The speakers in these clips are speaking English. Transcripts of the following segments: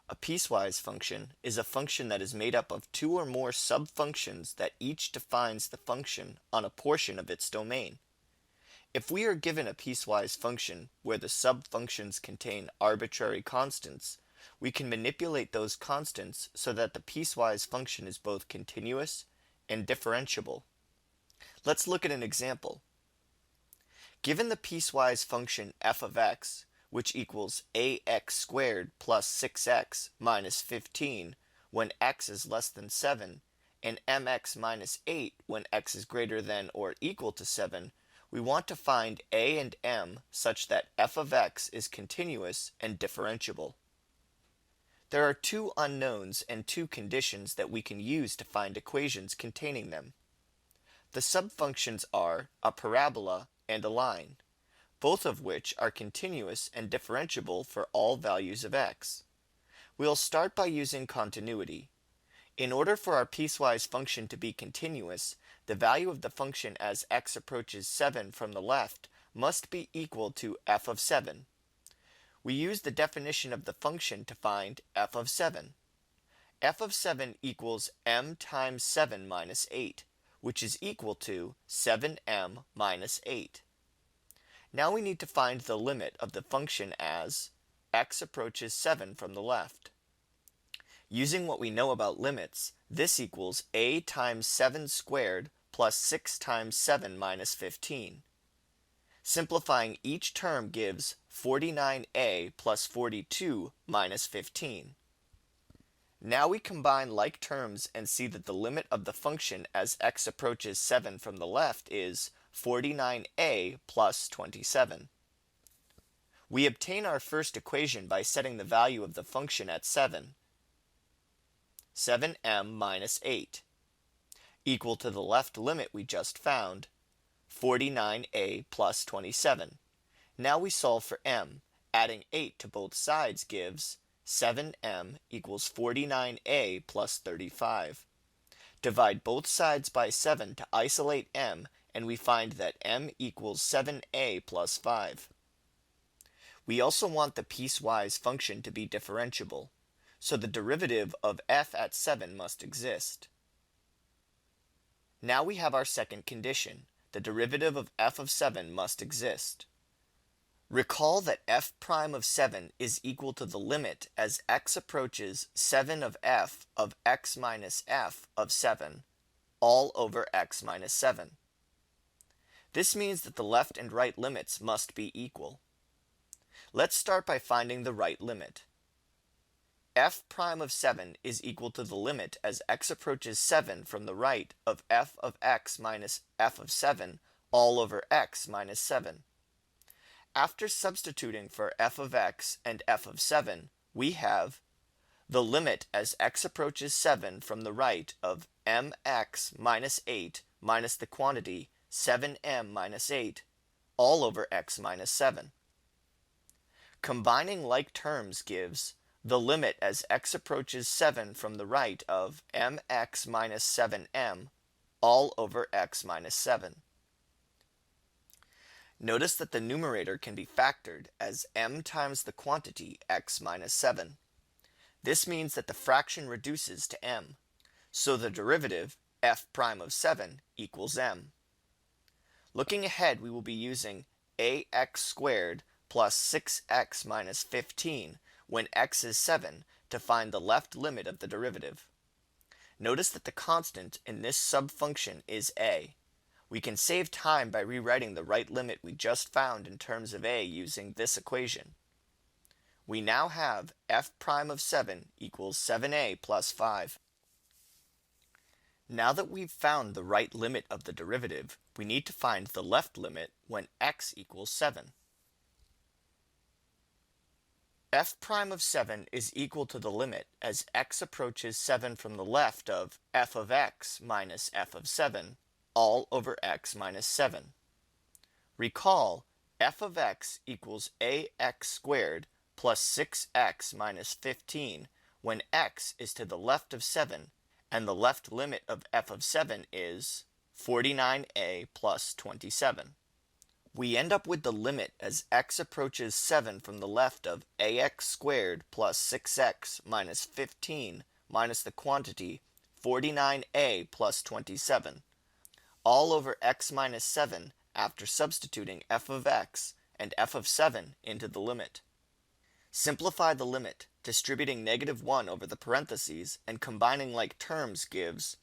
A piecewise function is a function that is made up of two or more subfunctions that each defines the function on a portion of its domain. If we are given a piecewise function where the subfunctions contain arbitrary constants, we can manipulate those constants so that the piecewise function is both continuous and differentiable. Let's look at an example. Given the piecewise function f of x, which equals ax squared plus 6x minus 15 when x is less than 7, and mx minus 8 when x is greater than or equal to 7, we want to find a and m such that f of x is continuous and differentiable. There are two unknowns and two conditions that we can use to find equations containing them. The subfunctions are a parabola and a line, both of which are continuous and differentiable for all values of x. We'll start by using continuity. In order for our piecewise function to be continuous, the value of the function as x approaches 7 from the left must be equal to f of 7. We use the definition of the function to find f of 7. F of 7 equals m times 7 minus 8, which is equal to 7m minus 8. Now we need to find the limit of the function as x approaches 7 from the left. Using what we know about limits, this equals a times 7 squared plus 6 times 7 minus 15. Simplifying each term gives 49a plus 42 minus 15. Now we combine like terms and see that the limit of the function as x approaches 7 from the left is 49a plus 27. We obtain our first equation by setting the value of the function at 7m minus 8, equal to the left limit we just found, 49a plus 27. Now we solve for m. Adding 8 to both sides gives 7m equals 49a plus 35. Divide both sides by 7 to isolate m, and we find that m equals 7a plus 5. We also want the piecewise function to be differentiable, so the derivative of f at 7 must exist. Now we have our second condition. The derivative of f of 7 must exist. Recall that f prime of 7 is equal to the limit as x approaches 7 of x minus f of 7, all over x minus 7. This means that the left and right limits must be equal. Let's start by finding the right limit. F prime of 7 is equal to the limit as x approaches 7 from the right of f of x minus f of 7 all over x minus 7. After substituting for f of x and f of 7, we have the limit as x approaches 7 from the right of mx minus 8 minus the quantity 7m minus 8 all over x minus 7. Combining like terms gives the limit as x approaches 7 from the right of mx minus 7m all over x minus 7. Notice that the numerator can be factored as m times the quantity x minus 7. This means that the fraction reduces to m, so the derivative f prime of 7 equals m. Looking ahead, we will be using ax squared plus 6x minus 15 when x is 7 to find the left limit of the derivative. Notice that the constant in this subfunction is a. We can save time by rewriting the right limit we just found in terms of a using this equation. We now have f prime of 7 equals 7a plus 5. Now that we've found the right limit of the derivative, we need to find the left limit when x equals 7. F prime of 7 is equal to the limit as x approaches 7 from the left of f of x minus f of 7 all over x minus 7. Recall, f of x equals ax squared plus 6x minus 15 when x is to the left of 7 and the left limit of f of 7 is 49a plus 27. we end up with the limit as x approaches 7 from the left of ax squared plus 6x minus 15 minus the quantity 49a plus 27, all over x minus 7 after substituting f of x and f of 7 into the limit. Simplify the limit, distributing -1 over the parentheses and combining like terms gives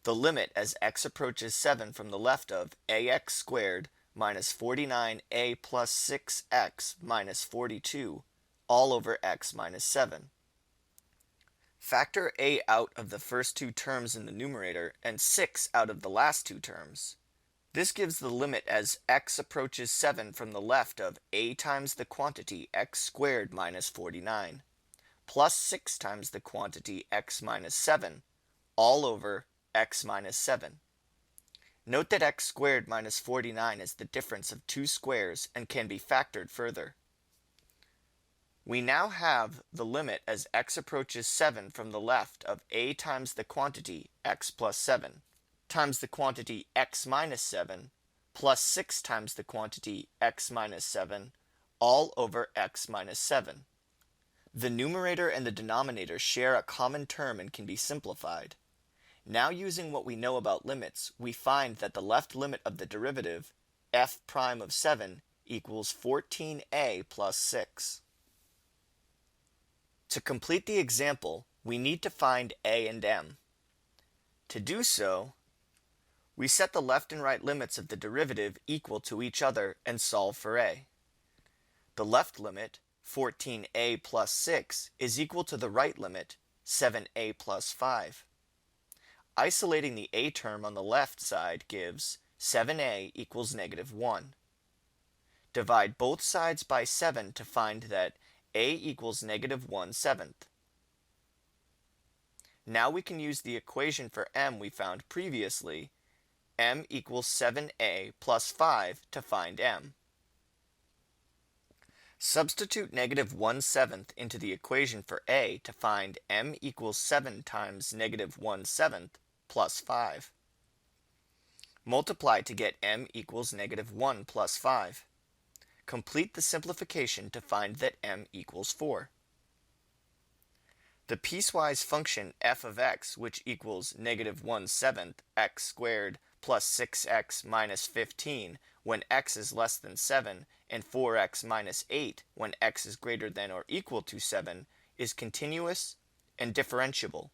the limit as x approaches 7 from the left of ax squared minus 49a plus 6x minus 42 all over x minus 7. Factor a out of the first two terms in the numerator and 6 out of the last two terms. This gives the limit as x approaches 7 from the left of a times the quantity x squared minus 49 plus 6 times the quantity x minus 7 all over x minus 7. Note that x squared minus 49 is the difference of two squares and can be factored further. We now have the limit as x approaches 7 from the left of a times the quantity x plus 7 times the quantity x minus 7 plus 6 times the quantity x minus 7 all over x minus 7. The numerator and the denominator share a common term and can be simplified. Now, using what we know about limits, we find that the left limit of the derivative, f prime of 7, equals 14a plus 6. To complete the example, we need to find a and m. To do so, we set the left and right limits of the derivative equal to each other and solve for a. The left limit, 14a plus 6, is equal to the right limit, 7a plus 5. Isolating the a term on the left side gives 7a equals -1. Divide both sides by 7 to find that a equals -1/7. Now we can use the equation for m we found previously, m equals 7a plus 5 to find m. Substitute -1/7 into the equation for a to find m equals 7 times -1/7 plus 5. Multiply to get m equals -1 plus 5. Complete the simplification to find that m equals 4. The piecewise function f of x, which equals -1/7 x squared plus 6x minus 15 when x is less than 7 and 4x minus 8 when x is greater than or equal to 7, is continuous and differentiable.